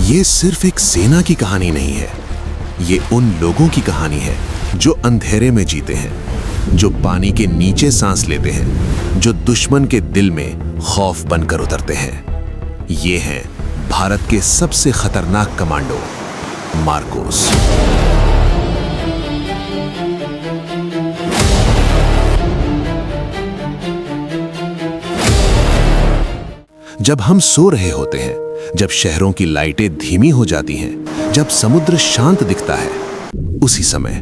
ये सिर्फ एक सेना की कहानी नहीं है, ये उन लोगों की कहानी है जो अंधेरे में जीते हैं, जो पानी के नीचे सांस लेते हैं, जो दुश्मन के दिल में खौफ बनकर उतरते हैं। ये हैं भारत के सबसे खतरनाक कमांडो, मार्कोस। जब हम सो रहे होते हैं, जब शहरों की लाइटें धीमी हो जाती हैं, जब समुद्र शांत दिखता है, उसी समय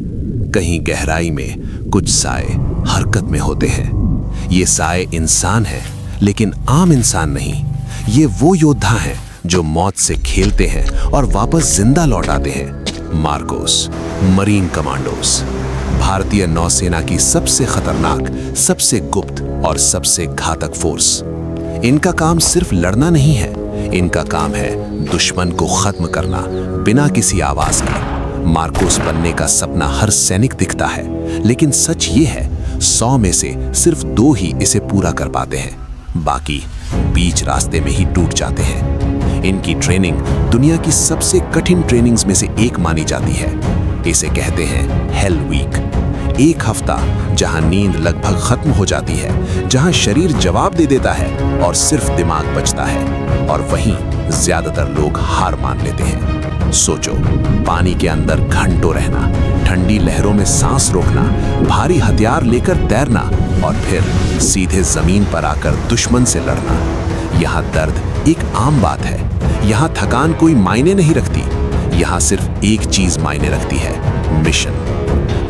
कहीं गहराई में कुछ साए हरकत में होते हैं। ये साए इंसान हैं, लेकिन आम इंसान नहीं। ये वो योद्धा हैं जो मौत से खेलते हैं और वापस जिंदा लौट आते हैं। मार्कोस, मरीन कमांडोस, भारतीय नौसेना की सबसे खतरनाक, सबसे गुप्त और सबसे घातक फोर्स। इनका काम सिर्फ लड़ना नहीं है, इनका काम है दुश्मन को खत्म करना बिना किसी आवाज के। मार्कोस बनने का सपना हर सैनिक दिखता है, लेकिन सच ये है 100 में से सिर्फ 2 ही इसे पूरा कर पाते हैं। बाकी बीच रास्ते में ही टूट जाते हैं। इनकी ट्रेनिंग दुनिया की सबसे कठिन ट्रेनिंग्स में से एक मानी जाती है। इसे कहते हैं हेल वीक। एक हफ्ता जहां नींद लगभग खत्म हो जाती है, जहां शरीर जवाब दे देता है और सिर्फ दिमाग बचता है, और वहीं ज्यादातर लोग हार मान लेते हैं। सोचो, पानी के अंदर घंटों रहना, ठंडी लहरों में सांस रोकना, भारी हथियार लेकर तैरना और फिर सीधे जमीन पर आकर दुश्मन से लड़ना। यहाँ दर्द एक आम बात है, यहाँ थकान कोई मायने नहीं रखती, यहाँ सिर्फ एक चीज मायने रखती है, मिशन।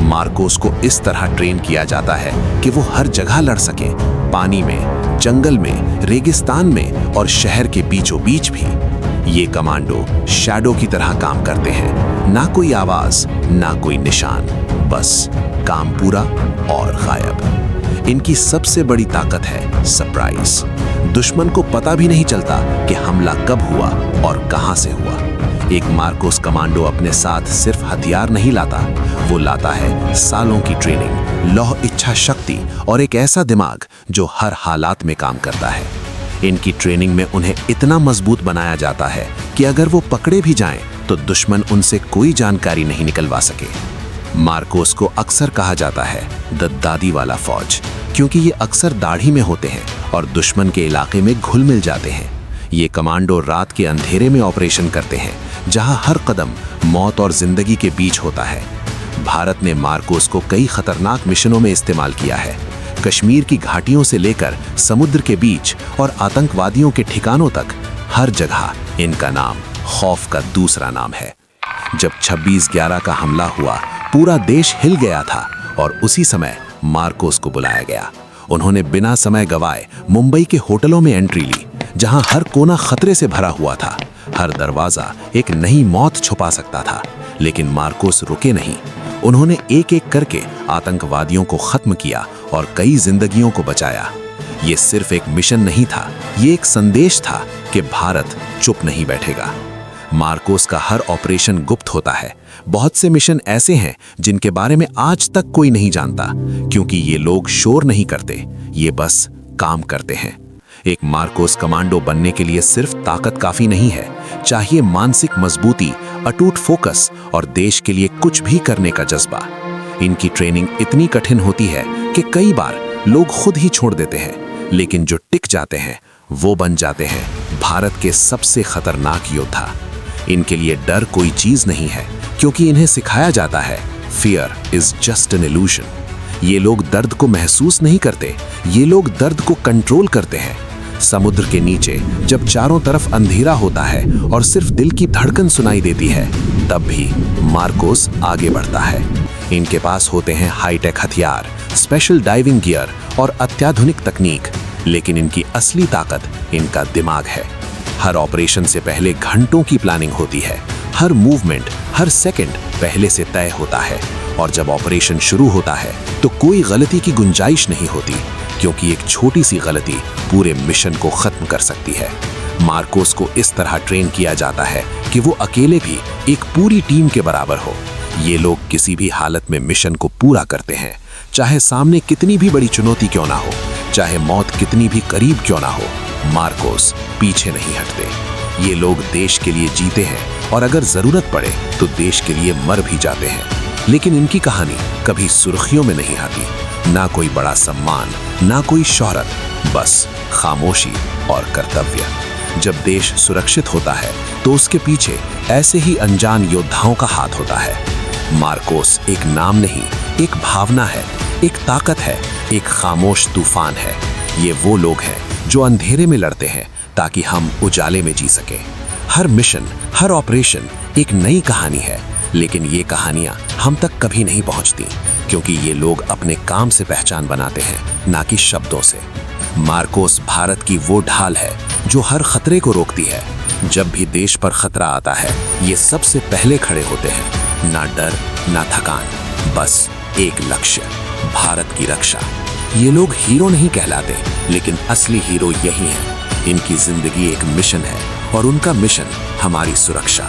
मार्कोस को इस तरह ट्रेन किया जाता है कि वो हर जगह लड़ सके, पानी में, जंगल में, रेगिस्तान में और शहर के बीचों बीच भी। ये कमांडो शैडो की तरह काम करते हैं, ना कोई आवाज, ना कोई निशान, बस काम पूरा और गायब। इनकी सबसे बड़ी ताकत है सरप्राइज। दुश्मन को पता भी नहीं चलता कि हमला कब हुआ और कहां से हुआ। एक मार्कोस कमांडो अपने साथ सिर्फ हथियार नहीं लाता, वो लाता है सालों की ट्रेनिंग, लौह इच्छा शक्ति और एक ऐसा दिमाग जो हर हालात में काम करता है। इनकी ट्रेनिंग में उन्हें इतना मजबूत बनाया जाता है कि अगर वो पकड़े भी जाएं, तो दुश्मन उनसे कोई जानकारी नहीं निकलवा सके। मार्कोस को अक्सर कहा जाता है द दादी वाला फौज, क्योंकि ये अक्सर दाढ़ी में होते हैं और दुश्मन के इलाके में घुल मिल जाते हैं। ये कमांडो रात के अंधेरे में ऑपरेशन करते हैं, जहां हर कदम मौत और जिंदगी के बीच होता है। भारत ने मार्कोस को कई खतरनाक मिशनों में इस्तेमाल किया है। कश्मीर की घाटियों से लेकर समुद्र के बीच और आतंकवादियों के ठिकानों तक, हर जगह इनका नाम खौफ का दूसरा नाम है। जब 26/11 का हमला हुआ, पूरा देश हिल गया था और उसी समय मार्कोस को बुलाया गया। उन्होंने बिना समय गवाए मुंबई के होटलों में एंट्री ली, जहां हर कोना खतरे से भरा हुआ था, हर दरवाजा एक नई मौत छुपा सकता था। लेकिन मार्कोस रुके नहीं। उन्होंने एक एक करके आतंकवादियों को खत्म किया और कई जिंदगियों को बचाया। ये सिर्फ एक मिशन नहीं था, ये एक संदेश था कि भारत चुप नहीं बैठेगा। मार्कोस का हर ऑपरेशन गुप्त होता है। बहुत से मिशन ऐसे हैं जिनके बारे में आज तक कोई नहीं जानता, क्योंकि ये लोग शोर नहीं करते, ये बस काम करते हैं। एक मार्कोस कमांडो बनने के लिए सिर्फ ताकत काफी नहीं है, चाहिए मानसिक मजबूती, अटूट फोकस और देश के लिए कुछ भी करने का जज्बा। इनकी ट्रेनिंग इतनी कठिन होती है कि कई बार लोग खुद ही छोड़ देते हैं, लेकिन जो टिक जाते हैं वो बन जाते हैं भारत के सबसे खतरनाक योद्धा। इनके लिए डर कोई चीज नहीं है, क्योंकि इन्हें सिखाया जाता है fear is just an illusion. ये लोग दर्द को महसूस नहीं करते, ये लोग दर्द को कंट्रोल करते हैं। समुद्र के नीचे जब चारों तरफ अंधेरा होता है और सिर्फ दिल की धड़कन सुनाई देती है, तब भी मार्कोस आगे बढ़ता है। इनके पास होते हैं हाईटेक हथियार, स्पेशल डाइविंग गियर और अत्याधुनिक तकनीक, लेकिन इनकी असली ताकत इनका दिमाग है। हर ऑपरेशन से पहले घंटों की प्लानिंग होती है, हर मूवमेंट, हर सेकंड पहले से तय होता है, और जब ऑपरेशन शुरू होता है तो कोई गलती की गुंजाइश नहीं होती, क्योंकि एक छोटी सी गलती पूरे मिशन को खत्म कर सकती है। मार्कोस को इस तरह ट्रेन किया जाता है कि वो अकेले भी एक पूरी टीम के बराबर हो। ये लोग किसी भी हालत में मिशन को पूरा करते हैं, चाहे सामने कितनी भी बड़ी चुनौती क्यों ना हो, चाहे मौत कितनी भी करीब क्यों ना हो, मार्कोस पीछे नहीं हटते। ये लोग देश के लिए जीते हैं और अगर जरूरत पड़े तो देश के लिए मर भी जाते हैं। लेकिन इनकी कहानी कभी सुर्खियों में नहीं आती। ना कोई बड़ा सम्मान, ना कोई शोहरत, बस खामोशी और कर्तव्य। जब देश सुरक्षित होता है तो उसके पीछे ऐसे ही अनजान योद्धाओं का हाथ होता है। मार्कोस एक नाम नहीं, एक भावना है, एक ताकत है, एक खामोश तूफान है। ये वो लोग हैं जो अंधेरे में लड़ते हैं ताकि हम उजाले में जी सकें। हर मिशन, हर ऑपरेशन एक नई कहानी है, लेकिन ये कहानियां हम तक कभी नहीं पहुंचती क्योंकि ये लोग अपने काम से पहचान बनाते हैं, ना कि शब्दों से। मार्कोस भारत की वो ढाल है जो हर खतरे को रोकती है। जब भी देश पर खतरा आता है, ये सबसे पहले खड़े होते हैं। ना डर, ना थकान, बस एक लक्ष्य, भारत की रक्षा। ये लोग हीरो नहीं कहलाते, लेकिन असली हीरो यही हैं। इनकी जिंदगी एक मिशन है और उनका मिशन हमारी सुरक्षा।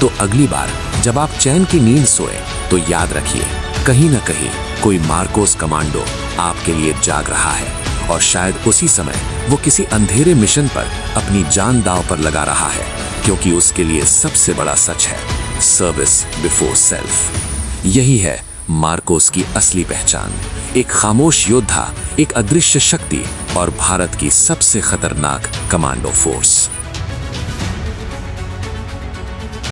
तो अगली बार जब आप चैन की नींद सोए तो याद रखिए, कहीं ना कहीं कोई मार्कोस कमांडो आपके लिए जाग रहा है और शायद उसी समय वो किसी अंधेरे मिशन पर अपनी जान दांव पर लगा रहा है, क्योंकि उसके लिए सबसे बड़ा सच है सर्विस बिफोर सेल्फ। यही है मार्कोस की असली पहचान, एक खामोश योद्धा, एक अदृश्य शक्ति और भारत की सबसे खतरनाक कमांडो फोर्स।